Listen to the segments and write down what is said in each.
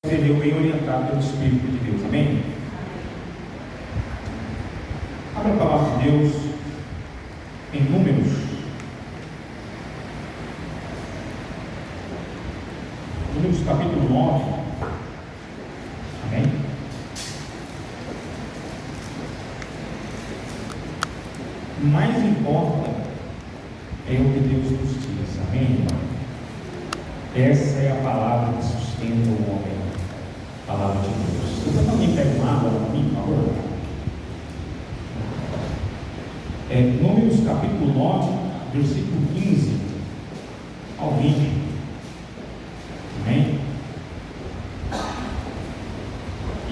Recebeu bem orientado pelo Espírito de Deus, amém? Abra a palavra de Deus em Números, capítulo 9, amém? O mais importa é o que Deus nos diz, amém, irmão? Essa é a palavra que sustenta o homem, a palavra de Deus. Você também pega uma água para mim, por favor? Números capítulo 9, versículo 15 ao 20. Amém?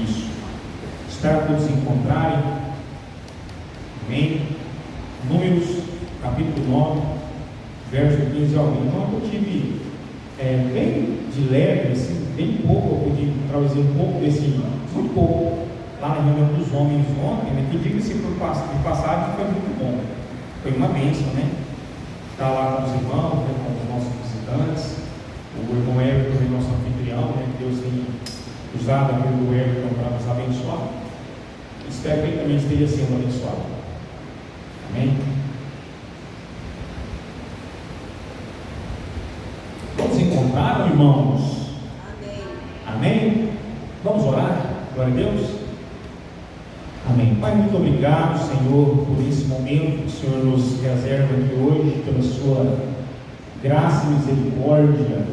Isso. Espero todos se encontrarem. Amém? Números capítulo 9, verso 15 ao 20. Então eu tive bem de leve, assim, bem pouco, eu pude trazer um pouco desse, muito pouco, lá na reunião dos homens ontem, né, que diga-se de passagem, foi muito bom, foi uma bênção, né? Estar lá com os irmãos, né, com os nossos visitantes, o irmão Everton, nosso anfitrião, né, que Deus tem usado aqui do Everton para nos abençoar. Espero que ele também esteja sendo abençoado. Amém? Encontraram, irmãos? Amém. Amém? Vamos orar? Glória a Deus. Amém. Pai, muito obrigado, Senhor, por esse momento que o Senhor nos reserva aqui hoje, pela sua graça e misericórdia,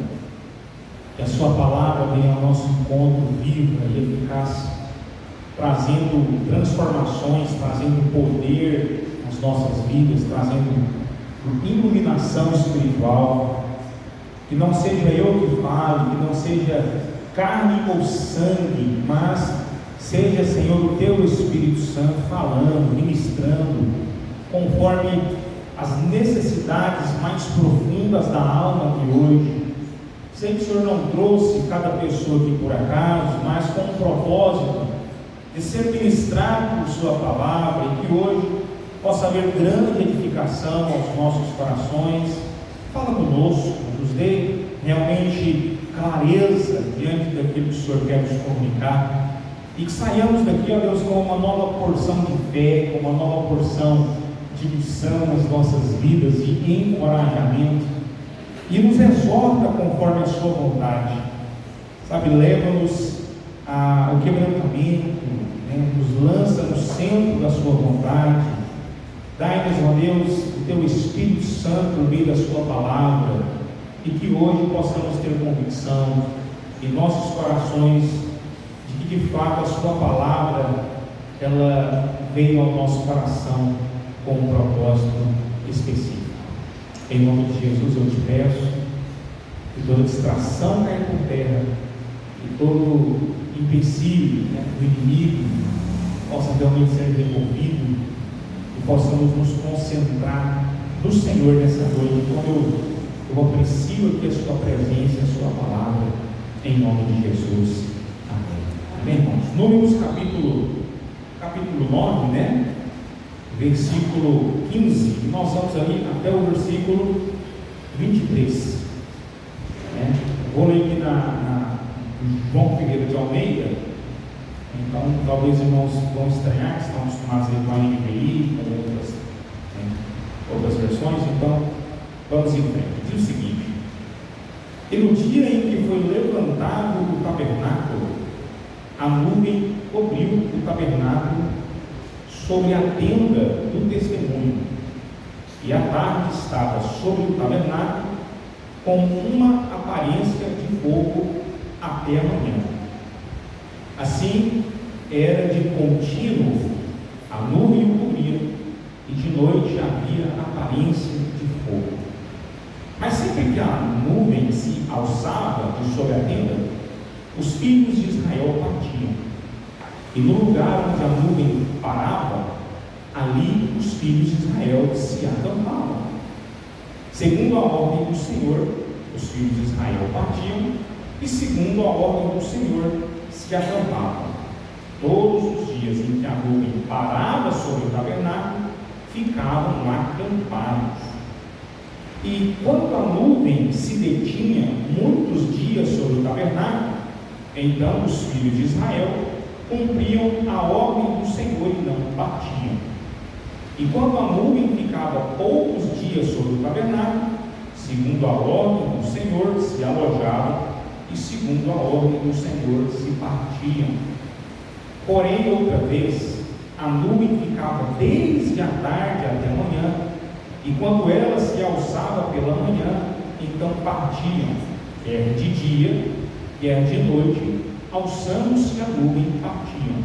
que a sua palavra venha ao nosso encontro viva e eficaz, trazendo transformações, trazendo poder nas nossas vidas, trazendo iluminação espiritual. Que não seja eu que fale, que não seja carne ou sangue, mas seja, Senhor, o Teu Espírito Santo falando, ministrando, conforme as necessidades mais profundas da alma de hoje. Sei que o Senhor não trouxe cada pessoa aqui por acaso, mas com um propósito de ser ministrado por Sua palavra e que hoje possa haver grande edificação aos nossos corações. Fala conosco, nos dê realmente clareza diante daquilo que o Senhor quer nos comunicar e que saiamos daqui, ó Deus, com uma nova porção de fé, com uma nova porção de missão nas nossas vidas e encorajamento, e nos exorta conforme a Sua vontade, sabe, leva-nos ao quebrantamento, né? Nos lança no centro da Sua vontade. Dai-nos, ó Deus, o Teu Espírito Santo por meio da Sua palavra, e que hoje possamos ter convicção em nossos corações de que de fato a Sua palavra ela veio ao nosso coração com um propósito específico. Em nome de Jesus eu te peço que toda distração caia por terra e todo empecilho, né, do inimigo possa realmente ser removido e possamos nos concentrar no Senhor nessa noite. Então eu aprecio aqui a Sua presença, a Sua palavra, em nome de Jesus. Amém. Amém, irmãos? Números capítulo 9, né? Versículo 15. E nós vamos ali até o versículo 23. Né? Vou ler aqui na João Figueira de Almeida. Então, talvez os irmãos vão estranhar, que estão acostumados a ler com a NVI, com outras versões. Então, vamos em frente. Diz o seguinte: e no dia em que foi levantado o tabernáculo, a nuvem cobriu o tabernáculo sobre a tenda do testemunho, e a tarde estava sobre o tabernáculo com uma aparência de fogo até a manhã. Assim era de contínuo a nuvem o cobria, e de noite havia aparência de fogo. Mas sempre que a nuvem se alçava de sobre a tenda, os filhos de Israel partiam, e no lugar onde a nuvem parava, ali os filhos de Israel se acampavam. Segundo a ordem do Senhor, os filhos de Israel partiam, e segundo a ordem do Senhor, se acampavam. Todos os dias em que a nuvem parava sobre o tabernáculo, ficavam lá acampados. E quando a nuvem se detinha muitos dias sobre o tabernáculo, Então os filhos de Israel cumpriam a ordem do Senhor e não partiam. E quando a nuvem ficava poucos dias sobre o tabernáculo, segundo a ordem do Senhor, se alojavam, e segundo a ordem do Senhor, se partiam. Porém, outra vez, a nuvem ficava desde a tarde até a manhã, e quando ela se alçava pela manhã, então partiam, quer de dia, quer de noite, alçando-se a nuvem, partiam.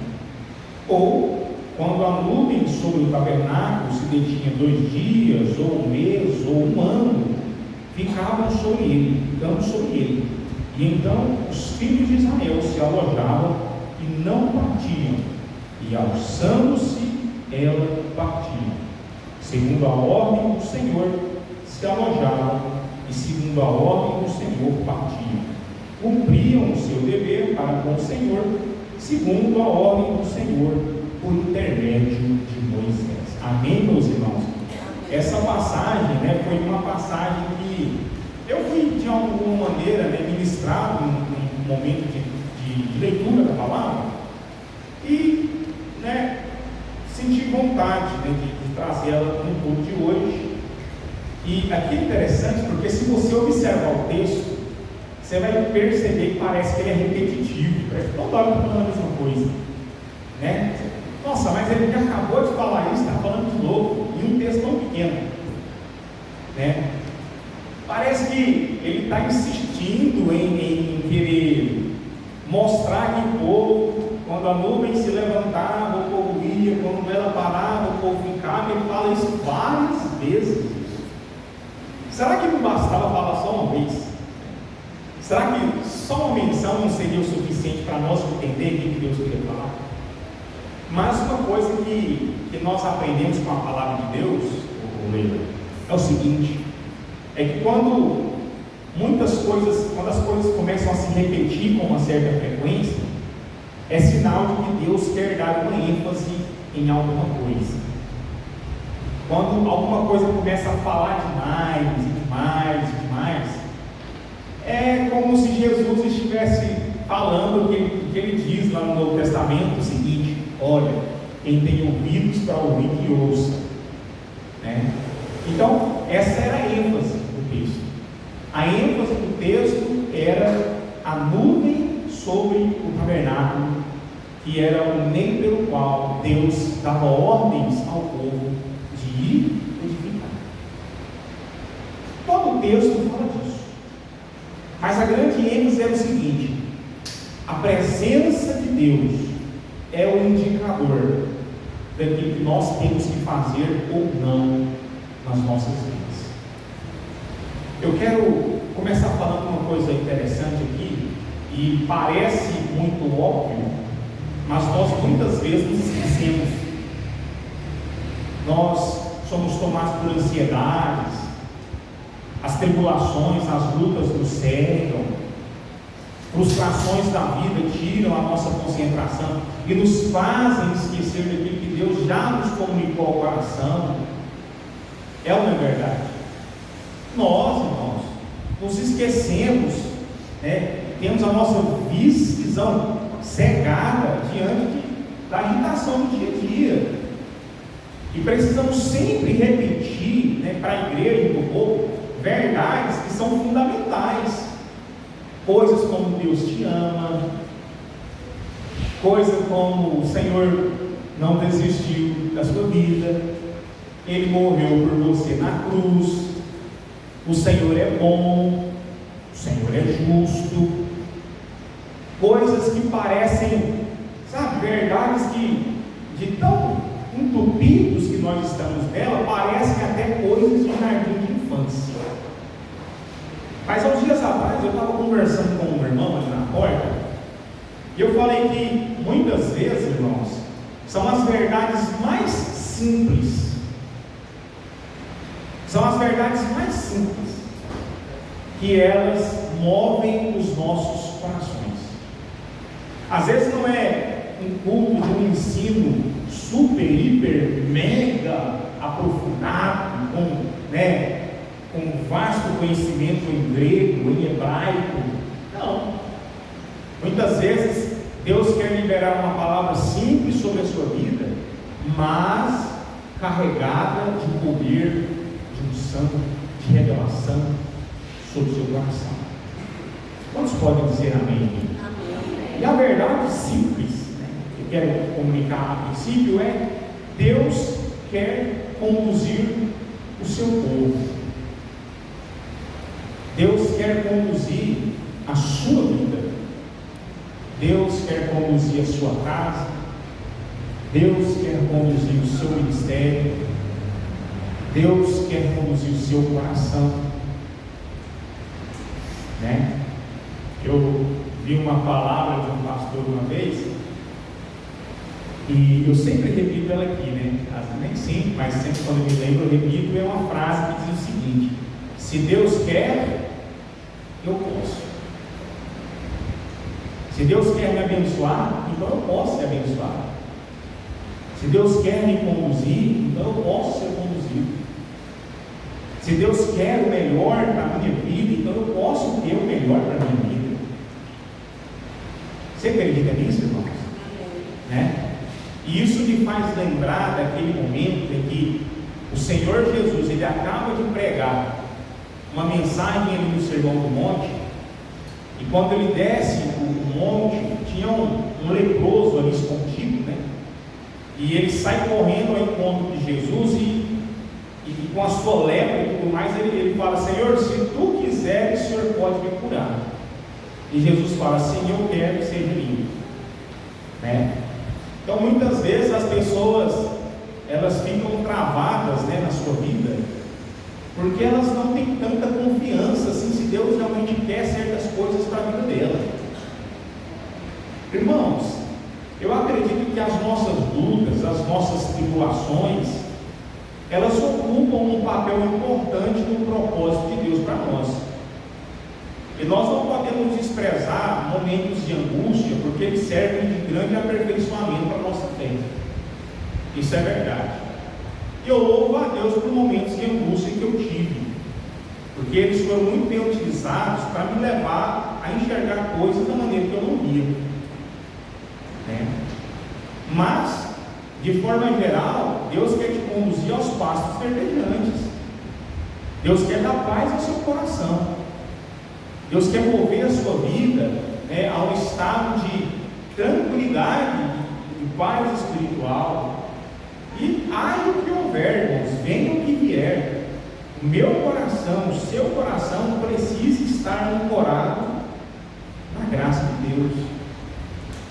Ou, quando a nuvem sobre o tabernáculo se detinha 2 dias, ou 1 mês, ou 1 ano, ficando sobre ele. E então os filhos de Israel se alojavam e não partiam, e alçando-se, ela partia. Segundo a ordem do Senhor, se alojavam, e segundo a ordem do Senhor, partiam. Cumpriam o seu dever para com o Senhor, segundo a ordem do Senhor, por intermédio de Moisés. Amém, meus irmãos? Essa passagem, foi uma passagem que eu fui, de alguma maneira, ministrado num momento de leitura da palavra, e senti vontade de trazer ela no culto de hoje. E aqui é interessante, porque se você observar o texto, você vai perceber que parece que ele é repetitivo, parece que toda hora está falando a mesma coisa, Nossa, mas ele já acabou de falar isso, está falando de novo, em um texto tão pequeno, Parece que ele está insistindo em querer mostrar que o povo, quando a nuvem se levantava, o povo ia, quando ela parava, o povo ficava. Ele fala isso várias vezes. Será que não bastava falar só uma vez? Será que só uma menção não seria o suficiente para nós entender o que Deus queria falar? Mas uma coisa que nós aprendemos com a palavra de Deus, Leila, é o seguinte: é que quando as coisas começam a se repetir com uma certa frequência, é sinal de que Deus quer dar uma ênfase em alguma coisa. Quando alguma coisa começa a falar demais, é como se Jesus estivesse falando o que ele diz lá no Novo Testamento, o seguinte: olha, quem tem ouvidos para ouvir, que ouça. Então, essa era a ênfase do texto. A ênfase do texto era a nuvem sobre o tabernáculo, que era o meio pelo qual Deus dava ordens ao povo de ir edificar. Todo o texto fala disso. Mas a grande ênfase é o seguinte: a presença de Deus é o indicador daquilo que nós temos que fazer ou não nas nossas vidas. Eu quero começar falando uma coisa interessante aqui, e parece muito óbvio, mas nós muitas vezes nos esquecemos. Nós somos tomados por ansiedades, as tribulações, as lutas nos cegam, frustrações da vida tiram a nossa concentração e nos fazem esquecer daquilo que Deus já nos comunicou ao coração. É ou não é verdade? Nós, irmãos, nos esquecemos, temos a nossa visão cegada diante da agitação do dia a dia, e precisamos sempre repetir para a igreja e para o povo verdades que são fundamentais, coisas como Deus te ama, coisas como o Senhor não desistiu da sua vida, Ele morreu por você na cruz, o Senhor é bom, o Senhor é justo. Coisas que parecem, verdades que, de tão entupidos que nós estamos nela, parecem até coisas de jardim de infância. Mas há uns dias atrás eu estava conversando com um irmão ali na porta, e eu falei que muitas vezes, irmãos, são as verdades mais simples, que elas movem os nossos corações. Às vezes não é um culto de um ensino super, hiper, mega aprofundado, com vasto conhecimento em grego, em hebraico. Não. Muitas vezes Deus quer liberar uma palavra simples sobre a sua vida, mas carregada de poder, de unção, de revelação sobre o seu coração. Quantos podem dizer amém? Amém. E a verdade simples, né, que eu quero comunicar a princípio é: Deus quer conduzir o seu povo. Deus quer conduzir a sua vida. Deus quer conduzir a sua casa. Deus quer conduzir o seu ministério. Deus quer conduzir o seu coração, né? Eu vi uma palavra de um pastor uma vez, e eu sempre repito ela aqui, né? Nem sempre, mas sempre quando eu me lembro eu repito. É uma frase que diz o seguinte: se Deus quer, eu posso. Se Deus quer me abençoar, então eu posso ser abençoado. Se Deus quer me conduzir, então eu posso ser conduzido. Se Deus quer o melhor para a minha vida, então eu posso ter o melhor para a minha vida. Você acredita nisso, irmãos? Né? E isso me faz lembrar daquele momento em que o Senhor Jesus, ele acaba de pregar uma mensagem ali no Sermão do Monte, e quando ele desce o monte, tinha um leproso ali escondido, né? E ele sai correndo ao encontro de Jesus e com a sua lepra e tudo mais, ele fala: Senhor, se tu quiseres, o Senhor pode me curar. E Jesus fala: sim, eu quero que seja limpo, né? Então muitas vezes as pessoas, elas ficam travadas, né, na sua vida, porque elas não têm tanta confiança assim, se Deus realmente quer certas coisas para a vida dela. Irmãos, eu acredito que as nossas lutas, as nossas tribulações, elas ocupam um papel importante no propósito de Deus para nós. E nós não podemos desprezar momentos de angústia, porque eles servem de grande aperfeiçoamento para a nossa fé. Isso é verdade. E eu louvo a Deus por momentos de angústia que eu tive, porque eles foram muito bem utilizados para me levar a enxergar coisas da maneira que eu não via, né? Mas, de forma geral, Deus quer te conduzir aos pastos verdejantes. Deus quer dar paz ao seu coração. Deus quer mover a sua vida, né, a um estado de tranquilidade, de paz espiritual. E haja o que houver, irmãos, venha o que vier, o meu coração, o seu coração precisa estar ancorado na graça de Deus.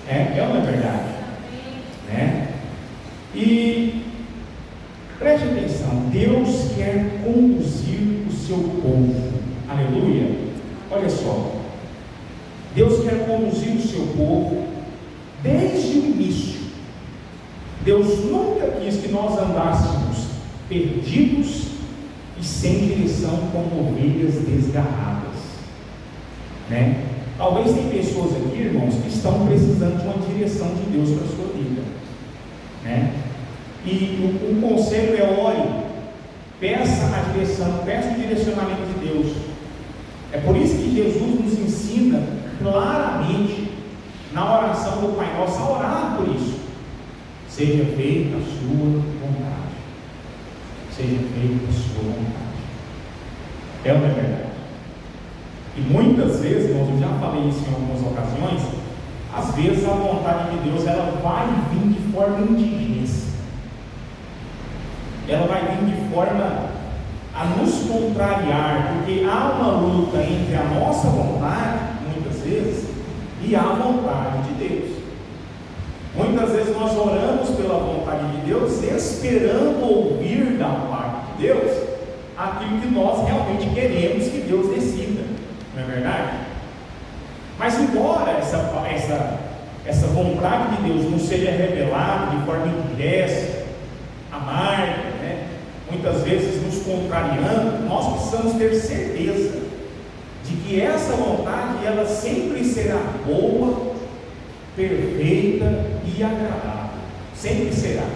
É uma verdade, né? E preste atenção: Deus quer conduzir o seu povo. Aleluia. Olha só, Deus quer conduzir o seu povo desde o início. Deus nunca quis que nós andássemos perdidos e sem direção, como ovelhas desgarradas, né? Talvez tem pessoas aqui, irmãos, que estão precisando de uma direção de Deus para a sua vida, né? E o conselho é: ore, peça a direção, peça o direcionamento de Deus. É por isso que Jesus nos ensina claramente na oração do Pai Nosso a orar por isso: seja feita a sua vontade, seja feita a sua vontade. É uma verdade. E muitas vezes, irmãos, eu já falei isso em algumas ocasiões, às vezes a vontade de Deus, ela vai vir de forma indigesta, ela vai vir de forma a nos contrariar, porque há uma luta entre a nossa vontade, muitas vezes, e a vontade de Deus. Muitas vezes nós oramos pela vontade de Deus, esperando ouvir da parte de Deus aquilo que nós realmente queremos que Deus decida, não é verdade? Mas embora essa vontade de Deus não seja revelada de forma indireta, amarga, né, muitas vezes nos contrariando, nós precisamos ter certeza de que essa vontade, ela sempre será boa, perfeita e agradável, sempre será.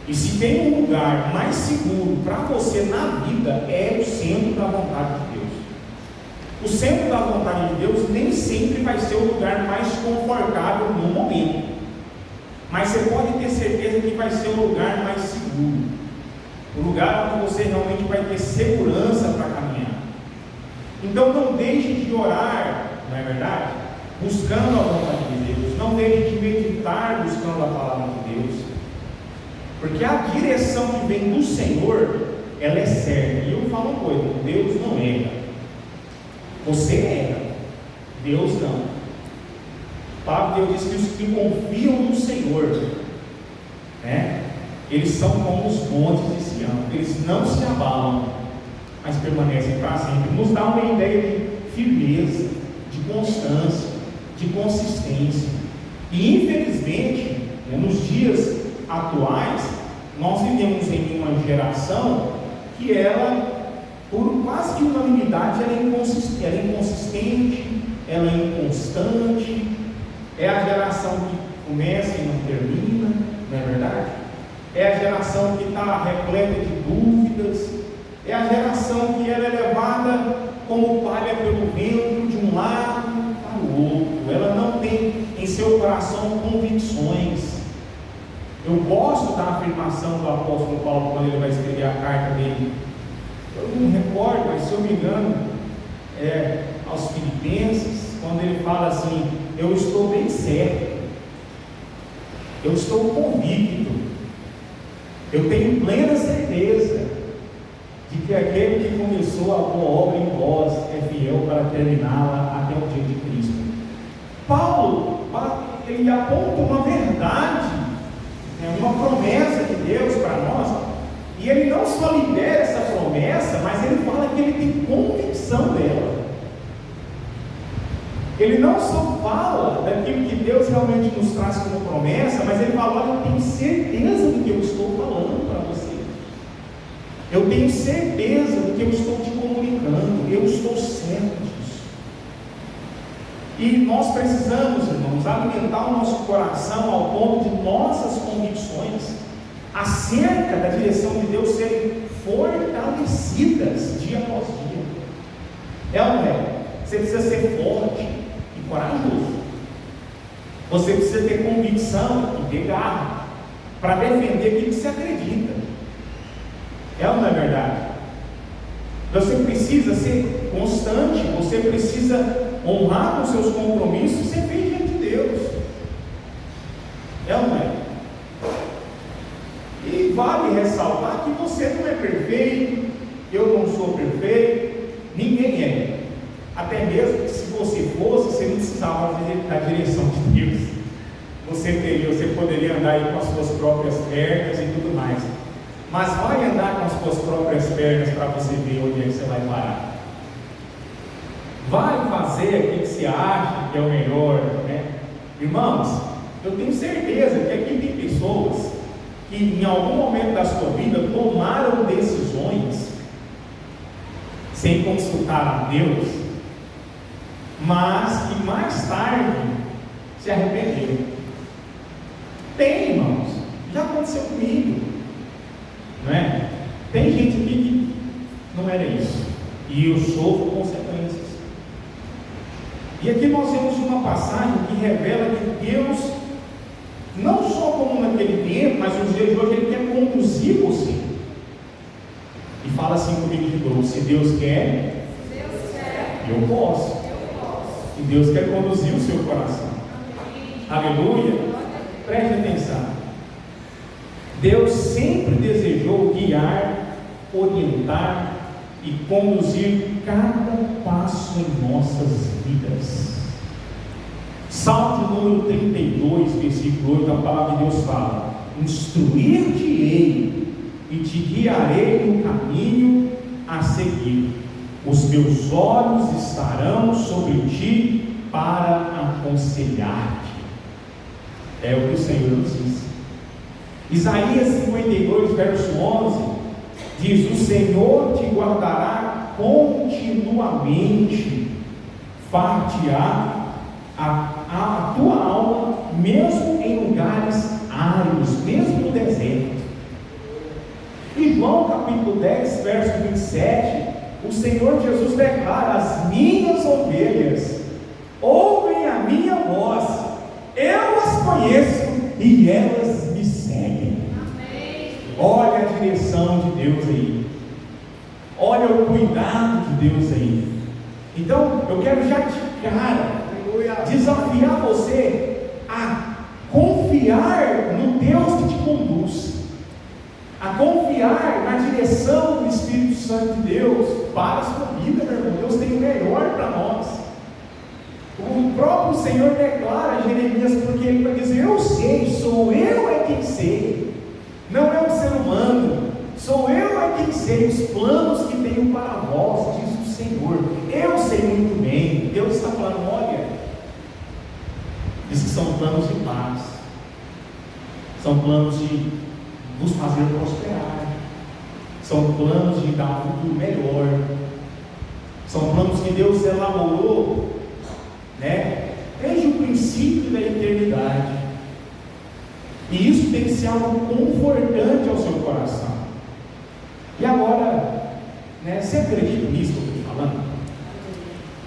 E se tem um lugar mais seguro para você na vida, é o centro da vontade de Deus. O centro da vontade de Deus nem sempre vai ser o lugar mais confortável no momento, mas você pode ter certeza que vai ser o lugar mais seguro, o lugar onde você realmente vai ter segurança para caminhar. Então não deixe de orar, não é verdade? Buscando a vontade de Deus, não deixe de meditar buscando a palavra de Deus, porque a direção que vem do Senhor, ela é certa. E eu falo uma coisa: Deus não erra. Você erra, Deus não. A palavra de Deus diz que os que confiam no Senhor, eles são como os montes de Sião, eles não se abalam, mas permanecem para sempre. Nos dá uma ideia de firmeza, de constância, de consistência. E infelizmente, nos dias atuais, nós vivemos em uma geração que ela, por quase que unanimidade, ela é inconsistente, ela é inconstante, é a geração que começa e não termina, não é verdade? É a geração que está repleta de dúvidas, é a geração que ela é levada como palha pelo vento de um lado para o outro, ela não tem em seu coração convicções. Eu gosto da afirmação do apóstolo Paulo quando ele vai escrever a carta dele. Eu não me recordo, mas se eu me engano, aos Filipenses, quando ele fala assim: eu estou bem certo, eu estou convicto, eu tenho plena certeza de que aquele que começou a boa obra em vós é fiel para terminá-la até o dia de Cristo. Paulo, ele aponta uma verdade, uma promessa de Deus para nós, e ele não só libera essa promessa, mas ele fala que ele tem convicção dela. Ele não só fala daquilo que Deus realmente nos traz como promessa, mas ele fala: olha, eu tenho certeza do que eu estou falando para você, eu tenho certeza do que eu estou te comunicando, eu estou certo disso. E nós precisamos, irmãos, alimentar o nosso coração ao ponto de nossas convicções acerca da direção de Deus serem fortalecidas dia após dia. É ou não é? Você precisa ser forte e corajoso, você precisa ter convicção e ter garra para defender aquilo que você acredita. É ou não é verdade? Você precisa ser constante, você precisa honrar os seus compromissos e ser fiel diante de Deus. É ou não é? E vale ressaltar que você não é perfeito, eu não sou perfeito, ninguém é. Até mesmo que se você fosse, você não precisava da direção de Deus. Você poderia andar aí com as suas próprias pernas e tudo mais. Mas vai andar com as suas próprias pernas para você ver onde é que você vai parar. Vai fazer aquilo que você acha que é o melhor, né? Irmãos, eu tenho certeza que aqui tem pessoas que em algum momento da sua vida tomaram decisões sem consultar a Deus, mas que mais tarde se arrependeram. Tem, irmãos, já aconteceu comigo, não é? Tem gente aqui que não era isso, e eu sofro consequências. E aqui nós temos uma passagem que revela que Deus, não só como naquele tempo, mas nos dias de hoje, Ele quer conduzir você. E fala assim comigo de novo: se Deus quer, eu posso. E Deus quer conduzir o seu coração. Aleluia. Preste atenção. Deus sempre desejou guiar, orientar e conduzir cada passo em nossas vidas. Salmo número 32, versículo 8, a palavra de Deus fala: instruir-te-ei e te guiarei no caminho a seguir. Os meus olhos estarão sobre ti para aconselhar-te. É o que o Senhor nos diz. Isaías 52, verso 11 diz: o Senhor te guardará continuamente, far-te-á a tua alma, mesmo em lugares áridos, mesmo no deserto. Em João capítulo 10, verso 27, o Senhor Jesus declara: as minhas ovelhas ouvem a minha voz, eu as conheço e elas me seguem. Amém. Olha a direção de Deus aí, olha o cuidado de Deus aí. Então eu quero já de cara desafiar você a confiar no Deus que te conduz, a confiar na direção do Espírito Santo de Deus para a sua vida, meu irmão. Deus tem o melhor para nós. O próprio Senhor declara a Jeremias, porque ele vai dizer: eu sei, sou eu é quem sei, não é um ser humano, sou eu é quem sei os planos que tenho para vós, diz o Senhor. Eu sei muito bem. Deus está falando: olha, diz que são planos de paz, são planos de nos fazer prosperar, são planos de dar um futuro melhor, são planos que Deus elaborou, desde o princípio da eternidade. E isso tem que ser algo confortante ao seu coração. E agora, você acredita nisso que eu estou falando?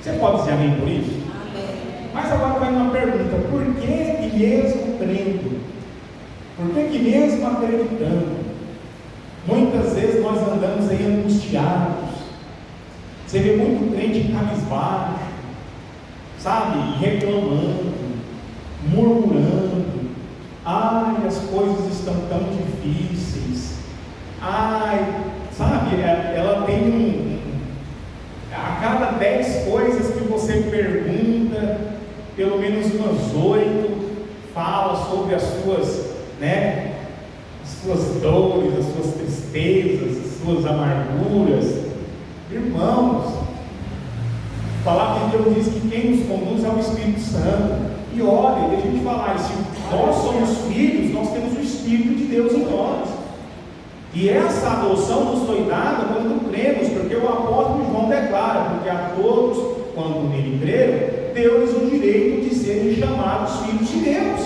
Você pode dizer amém por isso? Amém. Mas agora vai uma pergunta: por que mesmo crendo? Por que mesmo acreditando? Muitas vezes nós andamos aí angustiados. Você vê muito crente cabisbaixo, sabe, reclamando, murmurando: ai, as coisas estão tão difíceis, ai, sabe, ela tem a cada 10 coisas que você pergunta, pelo menos umas 8 fala sobre as suas dores, as suas tristezas, as suas amarguras. Irmãos, a palavra de Deus diz que quem nos conduz é o Espírito Santo. E olha, deixa eu te falar, se nós somos filhos, nós temos o Espírito de Deus em nós. E essa adoção nos foi dada quando cremos, porque o apóstolo João declara: porque a todos, quando nele creram, deu-lhes o direito de serem chamados filhos de Deus.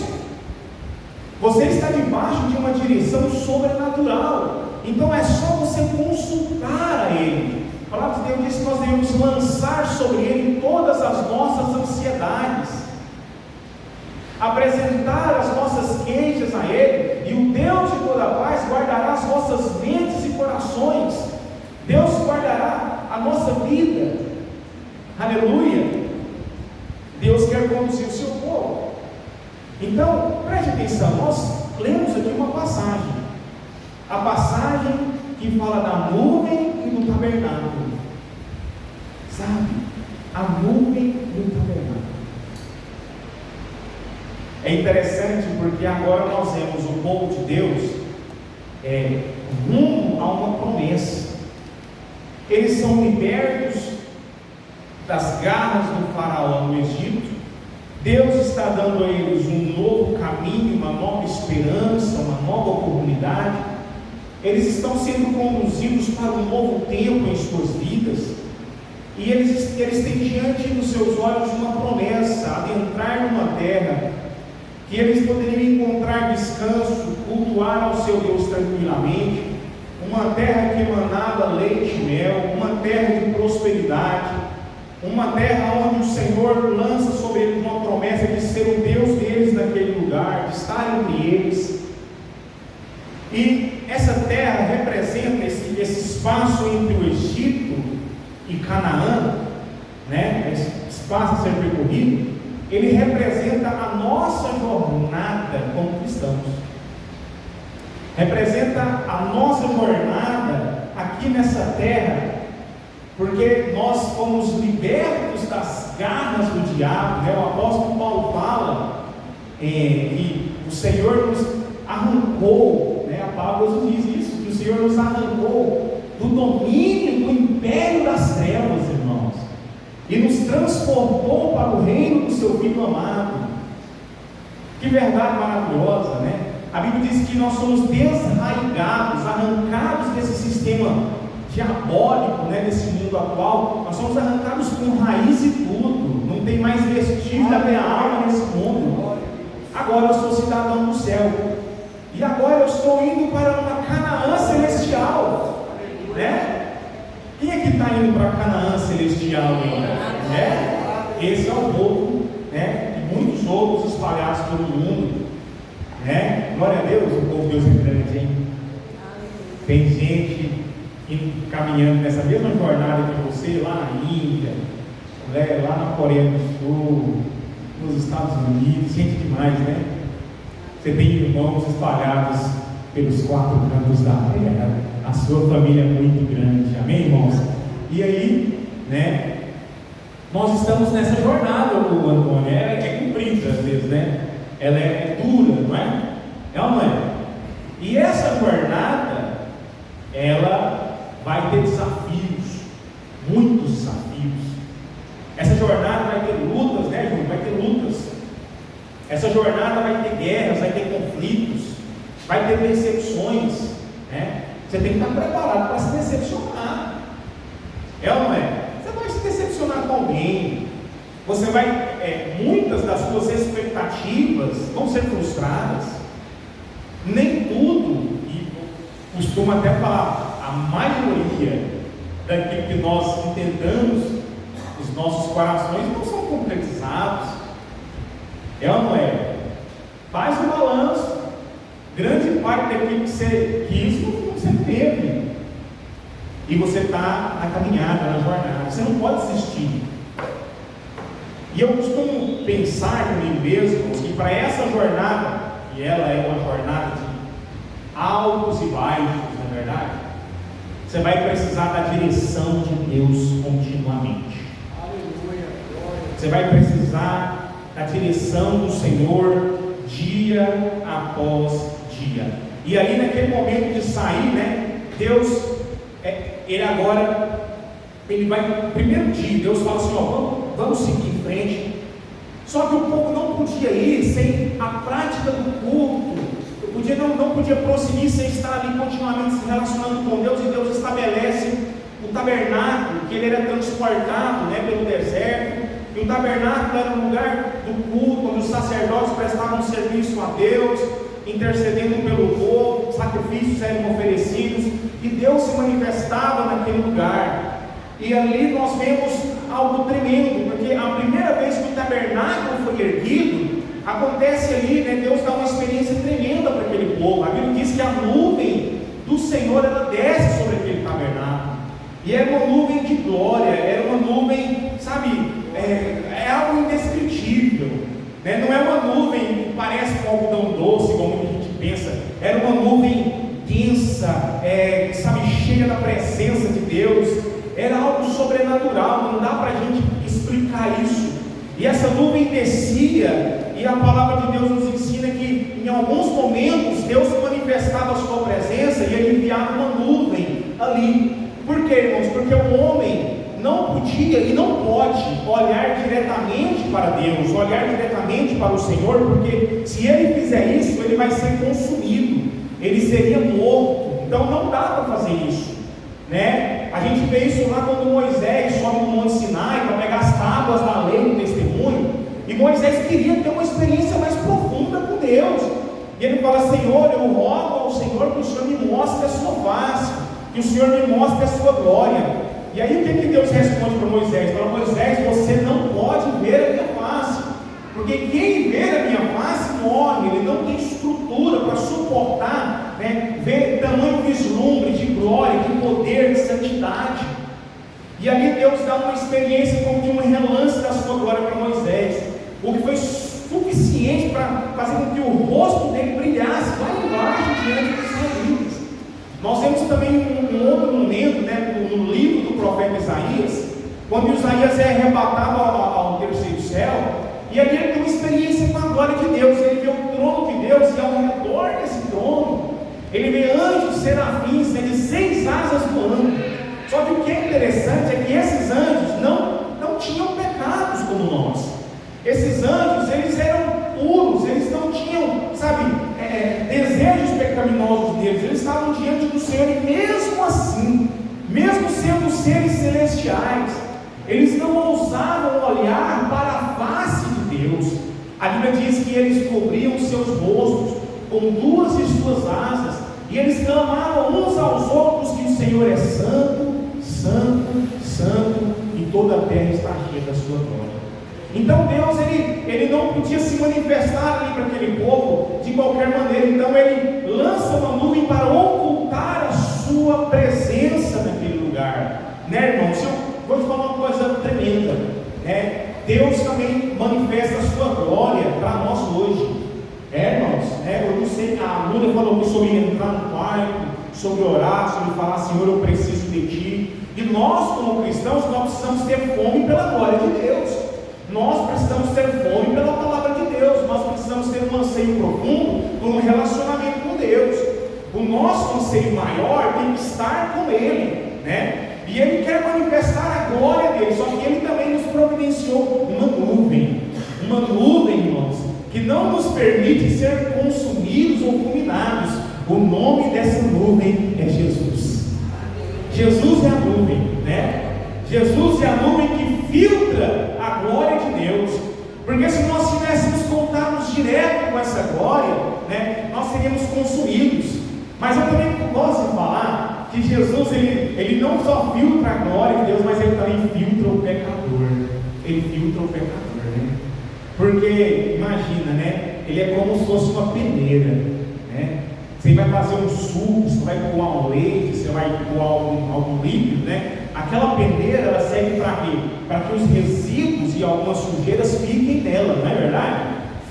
Você está debaixo de uma direção sobrenatural, então é só você consultar a Ele. A palavra de Deus diz que nós devemos lançar sobre Ele todas as nossas ansiedades, apresentar as nossas queixas a Ele, e o Deus de toda paz guardará as vossas mentes e corações. Deus guardará a nossa vida. Aleluia! Deus quer conduzir o seu povo. Então, preste atenção, nós lemos aqui uma passagem, a passagem que fala da nuvem e do tabernáculo, sabe, a nuvem e o tabernáculo. É interessante porque agora nós vemos o povo de Deus rumo a uma promessa. Eles são libertos das garras do faraó no Egito. Deus está dando a eles um novo caminho, uma nova esperança, uma nova oportunidade. Eles estão sendo conduzidos para um novo tempo em suas vidas. E eles têm diante dos seus olhos uma promessa: adentrar numa terra que eles poderiam encontrar descanso, cultuar ao seu Deus tranquilamente, uma terra que emanava leite e mel, uma terra de prosperidade, uma terra onde o Senhor lança sobre eles uma promessa de ser o Deus deles naquele lugar, de estar entre eles. E essa terra representa esse espaço entre o Egito e Canaã, esse espaço a ser percorrido. Ele representa a nossa jornada como cristãos, representa a nossa jornada aqui nessa terra, porque nós fomos libertos das garras do diabo. O apóstolo Paulo fala que o Senhor nos arrancou, a palavra diz isso, que o Senhor nos arrancou do domínio do império das trevas, irmãos, e nos transportou para o reino do seu Filho amado. Que verdade maravilhosa, A Bíblia diz que nós somos desraigados, arrancados desse sistema diabólico, desse mundo atual. Nós somos arrancados com raiz e tudo, não tem mais vestígio da minha alma nesse mundo. Agora eu sou cidadão do céu, e agora eu estou indo para uma Canaã celestial, Quem é que está indo para Canaã celestial ainda, né? Esse é o povo, né? E muitos outros espalhados pelo mundo, né? Glória a Deus, o povo de Deus é grande, hein? Tem gente caminhando nessa mesma jornada que você, lá na Índia, né? Lá na Coreia do Sul, nos Estados Unidos, gente demais, né? Você tem irmãos espalhados pelos 4 cantos da terra, a sua família é muito grande, amém, irmãos? E aí, né? Nós estamos nessa jornada, o Antônio, ela é comprida às vezes, né? Ela é dura, não é? É ou não é? E essa jornada, ela vai ter desafios, muitos desafios. Essa jornada vai ter lutas, né, Júlio? Vai ter lutas. Essa jornada vai ter guerras, vai ter conflitos, vai ter decepções, né? Você tem que estar preparado para se decepcionar. É ou não é? Você vai se decepcionar com alguém. Você vai, muitas das suas expectativas vão ser frustradas. Nem tudo, e costumo até falar, a maioria daquilo que nós entendamos, os nossos corações não são concretizados. É ou não é? Faz um balanço. Grande parte daquilo que você quis, você teve. E você está na caminhada, na jornada. Você não pode desistir. E eu costumo pensar comigo mesmo que para essa jornada, e ela é uma jornada de altos e baixos, não é verdade? Você vai precisar da direção de Deus continuamente. Aleluia, glória. Você vai precisar da direção do Senhor dia após dia. E aí naquele momento de sair, né? Deus, ele vai, primeiro dia, Deus fala assim, vamos seguir em frente. Só que o povo não podia ir sem a prática do culto, não podia prosseguir sem estar ali continuamente se relacionando com Deus. E Deus estabelece o tabernáculo, que ele era transportado, né, pelo deserto. E o tabernáculo era um lugar do culto, onde os sacerdotes prestavam serviço a Deus, intercedendo pelo povo, sacrifícios eram oferecidos, e Deus se manifestava naquele lugar. E ali nós vemos algo tremendo, porque a primeira vez que o tabernáculo foi erguido, acontece ali, né, Deus dá uma experiência tremenda para aquele povo. A Bíblia diz que a nuvem do Senhor, ela desce sobre aquele tabernáculo, e era uma nuvem de glória, era uma nuvem, sabe, é algo indescritível, né? Não é uma nuvem que parece com algodão doce, como a gente pensa. Era uma nuvem densa, sabe, cheia da presença de Deus. Era algo sobrenatural, não dá para a gente explicar isso. E essa nuvem descia, e a palavra de Deus nos ensina que em alguns momentos Deus manifestava a sua presença e ele enviava uma nuvem ali. Por quê, irmãos? Porque o homem não podia e não pode olhar diretamente para Deus, olhar diretamente para o Senhor, porque se ele fizer isso, ele vai ser consumido, ele seria morto. Então não dá para fazer isso, né? A gente vê isso lá quando Moisés sobe no Monte Sinai para pegar as tábuas da lei do testemunho, e Moisés queria ter uma experiência mais profunda com Deus, e ele fala: Senhor, eu rogo ao Senhor que o Senhor me mostre a sua face, que o Senhor me mostre a sua glória. E aí o que Deus responde para Moisés? Fala: Moisés, você não pode ver a minha face, porque quem vê a minha face morre. Ele não tem estrutura para suportar, né, ver tamanho vislumbre de glória, de poder, de santidade. E ali Deus dá uma experiência como de um relance da sua glória para Moisés, o que foi suficiente para fazer com que o rosto dele brilhasse lá embaixo diante dos israelitas. Nós vemos também um outro momento, né, no livro do profeta Isaías, quando Isaías é arrebatado ao terceiro céu, e ali ele tem uma experiência com a glória de Deus. Ele vê o trono de Deus, e ao redor desse trono ele vê anjos, serafins, né, de 6 asas voando. Só que o que é interessante é que esses anjos não tinham pecados como nós. Esses anjos, eles eram puros, eles não tinham, sabe, desejos pecaminosos deles. Eles estavam diante do Senhor, e mesmo assim, mesmo sendo seres celestiais, eles não ousavam olhar para a face de Deus. A Bíblia diz que eles cobriam seus rostos com 2 de suas asas, e eles clamavam uns aos outros que o Senhor é santo, santo, santo, e toda a terra está cheia da sua glória. Então Deus, ele não podia se manifestar ali para aquele povo de qualquer maneira. Então ele lança uma nuvem para ocultar a sua presença naquele lugar, né, irmãos? Eu vou te falar uma coisa tremenda, né? Deus também manifesta a sua glória para nós hoje, irmãos, né? Eu não sei, a Lula falou sobre entrar no quarto, sobre orar, sobre falar: Senhor, eu preciso de Ti. E nós, como cristãos, nós precisamos ter fome pela glória de Deus. Nós precisamos ter fome pela palavra de Deus. Nós precisamos ter um anseio profundo por um relacionamento com Deus. O nosso anseio maior tem que estar com Ele, né? E Ele quer manifestar a glória dele. Só que Ele também nos providenciou uma nuvem, irmãos, que não nos permite ser consumidos ou fulminados. O nome dessa nuvem é Jesus. Jesus é a nuvem, né? Jesus é a nuvem que filtra a glória de Deus. Porque se nós tivéssemos contatos direto com essa glória, né, nós seríamos consumidos. Mas eu também gosto de falar que Jesus, ele não só filtra a glória de Deus, mas ele também filtra o pecador. Ele filtra o pecador, né? Porque, imagina, né? Ele é como se fosse uma peneira, né? Você vai fazer um suco, você vai coar um leite, você vai coar algo líquido, né? Aquela peneira, ela serve para quê? Para que os resíduos e algumas sujeiras fiquem nela, não é verdade?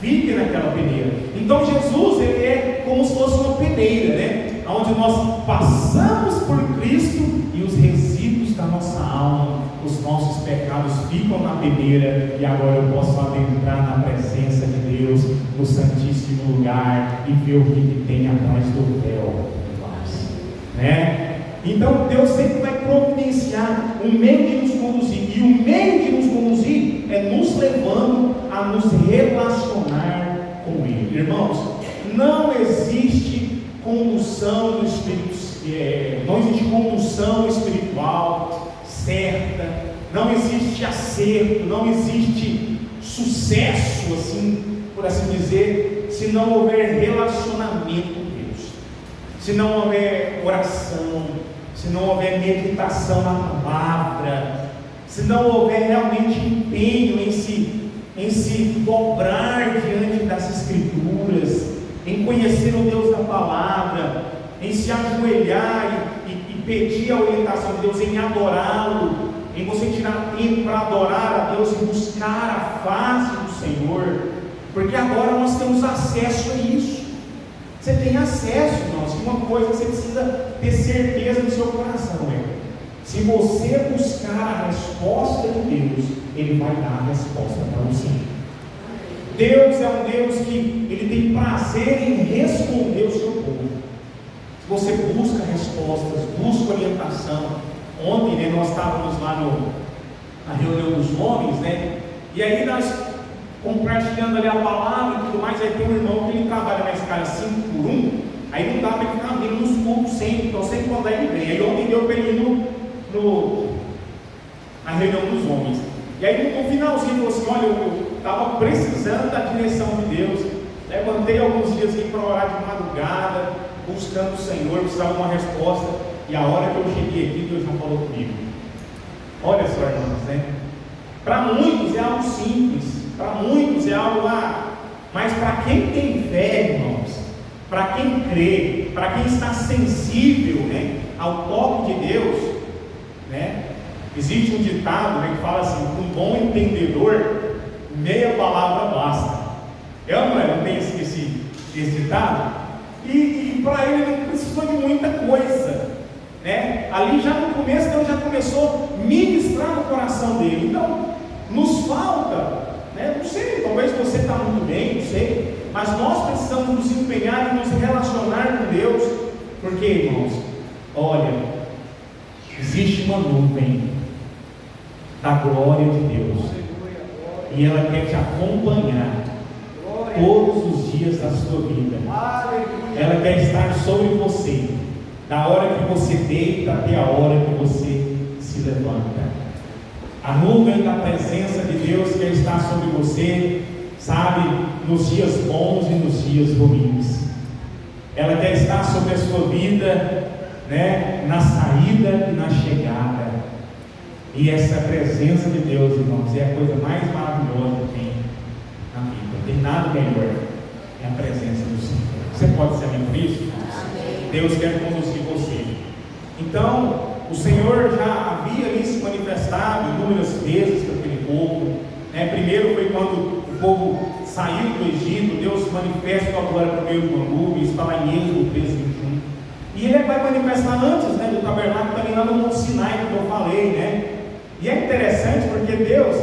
Fiquem naquela peneira. Então Jesus, ele é como se fosse uma peneira, né? Onde nós passamos por Cristo e os resíduos da nossa alma, os nossos pecados ficam na peneira, e agora eu posso adentrar na presença de Deus, no Santíssimo Lugar, e ver o que tem atrás do véu, né? Então Deus sempre vai providenciar um meio de nos conduzir, e o meio de nos conduzir é nos levando a nos relacionar com Ele. Irmãos, não existe condução do Espírito, não existe condução espiritual certa, não existe acerto, não existe sucesso, assim, por assim dizer, se não houver relacionamento com Deus, se não houver oração, se não houver meditação na palavra, se não houver realmente empenho em se dobrar diante das Escrituras, em conhecer o Deus da palavra, em se ajoelhar e pedir a orientação de Deus, em adorá-lo, em você tirar tempo para adorar a Deus e buscar a face do Senhor, porque agora nós temos acesso a isso. Você tem acesso, irmãos. E uma coisa que você precisa ter certeza no seu coração se você buscar a resposta de Deus, Ele vai dar a resposta para você. Deus é um Deus que Ele tem prazer em responder o seu povo. Se você busca respostas, busca orientação. Ontem, né, nós estávamos lá na reunião dos homens, né? E aí nós compartilhando ali a palavra e tudo mais. Aí tem um irmão que ele trabalha na escala 5x1, aí não dá para ele ficar vindo nos cultos sempre, então sempre quando ele vem. Aí ontem deu para ele ir na reunião dos homens. E aí no finalzinho falou assim: olha, eu estava precisando da direção de Deus, levantei alguns dias aqui para orar de madrugada, buscando o Senhor, precisava de uma resposta, e a hora que eu cheguei aqui, Deus já falou comigo. Olha só, irmãos, né? Para muitos é algo simples, para muitos é algo lá, mas para quem tem fé, irmãos, para quem crê, para quem está sensível, né, ao toque de Deus, né? Existe um ditado, né, que fala assim: um bom entendedor, meia palavra basta. Não tem esse ditado? E para ele não precisou de muita coisa, né? Ali já no começo Deus já começou a ministrar no coração dele. Então nos falta, né? Não sei, talvez você está muito bem, não sei, mas nós precisamos nos empenhar e nos relacionar com Deus, porque, irmãos, olha, existe uma nuvem da glória de Deus, e ela quer te acompanhar todos os dias da sua vida. Ela quer estar sobre você, da hora que você deita até a hora que você se levanta. A nuvem da presença de Deus quer estar sobre você, sabe, nos dias bons e nos dias ruins. Ela quer estar sobre a sua vida, né, na saída e na chegada. E essa presença de Deus, irmãos, é a coisa mais maravilhosa que tem na vida. Não tem nada melhor. É a presença do Senhor. Você pode ser amém por isso? Amém. Deus quer conduzir você. Então, o Senhor já havia ali se manifestado inúmeras vezes para aquele povo. Primeiro foi quando o povo saiu do Egito, Deus se manifesta com a glória por meio do bambu, isso está lá em Êxodo 13:21. E Ele vai manifestar antes do tabernáculo, também lá no Monte Sinai, como eu falei, E é interessante porque Deus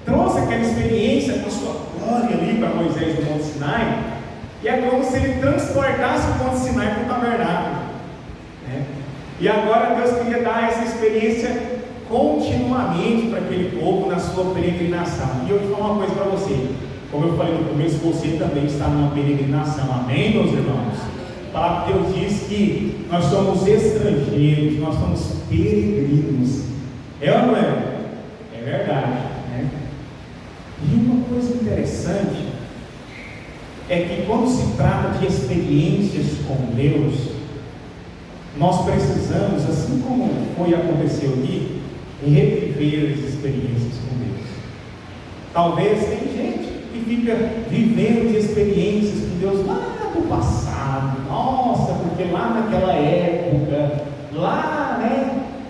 trouxe aquela experiência com a sua glória ali para Moisés no Monte Sinai, e é como se Ele transportasse o Monte Sinai para o tabernáculo, E agora Deus queria dar essa experiência continuamente para aquele povo na sua peregrinação. E eu vou falar uma coisa para você, como eu falei no começo, você também está numa peregrinação, amém, meus irmãos? A palavra de Deus diz que nós somos estrangeiros, nós somos peregrinos. É ou não é? É verdade, E uma coisa interessante é que quando se trata de experiências com Deus, nós precisamos, assim como aconteceu aqui, reviver as experiências com Deus. Talvez tem gente que fica vivendo de experiências com Deus lá do passado. Nossa, porque lá naquela época, lá,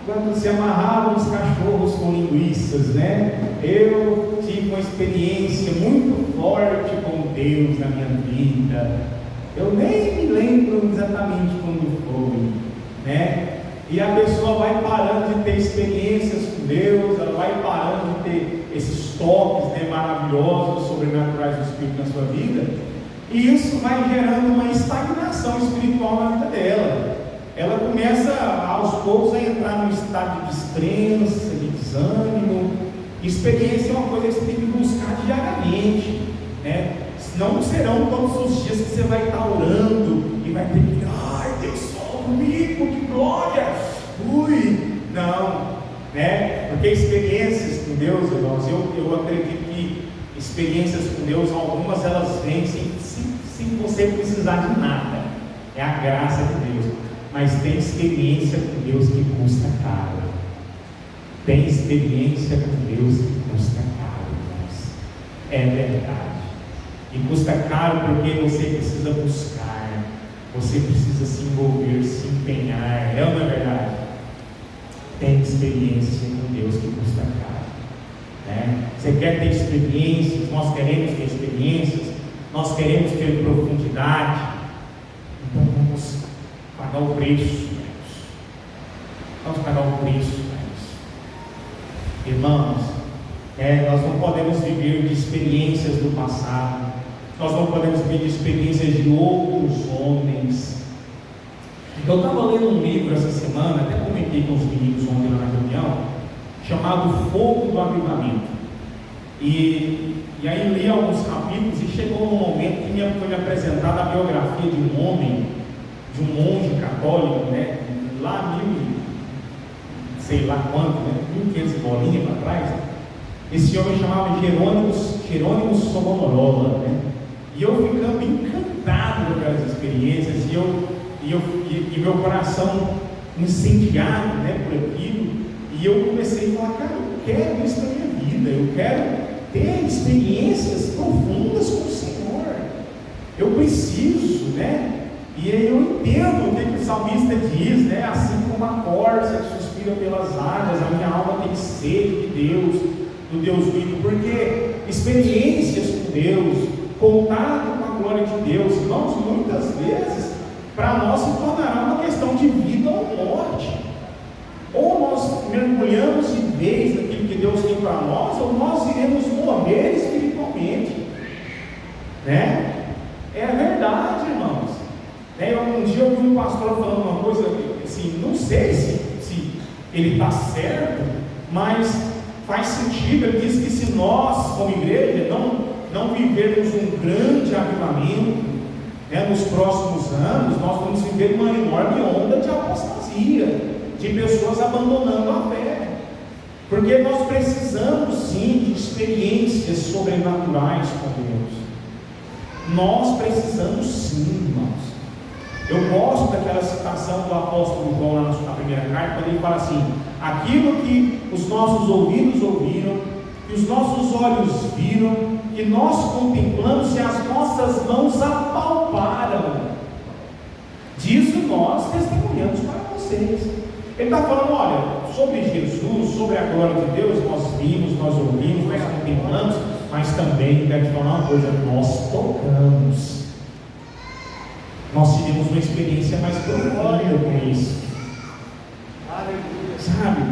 quando se amarravam os cachorros com linguiças, eu tive uma experiência muito forte com Deus na minha vida. Eu nem me lembro exatamente quando foi, E a pessoa vai parando de ter experiências com Deus, ela vai parando de ter esses toques, maravilhosos, sobrenaturais do Espírito na sua vida, e isso vai gerando uma estagnação espiritual na vida dela. Ela começa aos poucos a entrar num estado de descrença, de desânimo. Experiência é uma coisa que você tem que buscar diariamente, Senão não serão todos os dias que você vai estar orando e vai ter que, ai Deus, fala comigo, que glória, não, porque experiências com Deus, irmãos, eu acredito que experiências com Deus, algumas elas vêm sem você precisar de nada, é a graça de Deus. Mas tem experiência com Deus que custa caro. Tem experiência com Deus que custa caro, irmãos. É verdade. E custa caro porque você precisa buscar, você precisa se envolver, se empenhar. É ou não é verdade? Tem experiência com Deus que custa caro. Você quer ter experiências? Nós queremos ter experiências, nós queremos ter profundidade. Então vamos pagar o preço, vamos pagar o preço, irmãos. Nós não podemos viver de experiências do passado, nós não podemos viver de experiências de outros homens. Eu estava lendo um livro essa semana, até comentei com os meninos ontem lá na reunião, chamado Fogo do Avivamento. E aí li alguns capítulos e chegou um momento que foi me apresentada a biografia de um homem, de um monge católico, lá sei lá quanto, 1500 bolinhas para trás. Esse homem chamava Jerônimo Savonarola, E eu ficando encantado com aquelas experiências, e meu coração incendiado, por aquilo, e eu comecei a falar, cara, eu quero isso na minha vida, eu quero ter experiências profundas com o Senhor, eu preciso, E aí eu entendo o que o salmista diz, assim como a corça que suspira pelas águas, a minha alma tem sede de Deus, do Deus vivo, porque experiências com Deus, contato com a glória de Deus, irmãos, muitas vezes para nós se tornará uma questão de vida ou morte. Ou nós mergulhamos de vez naquilo que Deus tem para nós, ou nós iremos morrer espiritualmente, É verdade, irmãos. Um dia eu vi um pastor falando uma coisa assim, não sei se ele está certo, mas faz sentido. Ele diz que se nós, como igreja, não vivermos um grande avivamento, nos próximos anos, nós vamos viver uma enorme onda de apostasia, de pessoas abandonando a fé, porque nós precisamos sim de experiências sobrenaturais com Deus. Nós precisamos sim, irmãos. Eu gosto daquela citação do apóstolo João lá na primeira carta, quando ele fala assim: aquilo que os nossos ouvidos ouviram, que os nossos olhos viram, que nós contemplamos e as nossas mãos apalparam, disso nós testemunhamos para vocês. Ele está falando, olha, sobre Jesus, sobre a glória de Deus, nós vimos, nós ouvimos, nós contemplamos, mas também, quero te falar uma coisa, nós tocamos. Nós tivemos uma experiência mais profunda com isso. Sabe?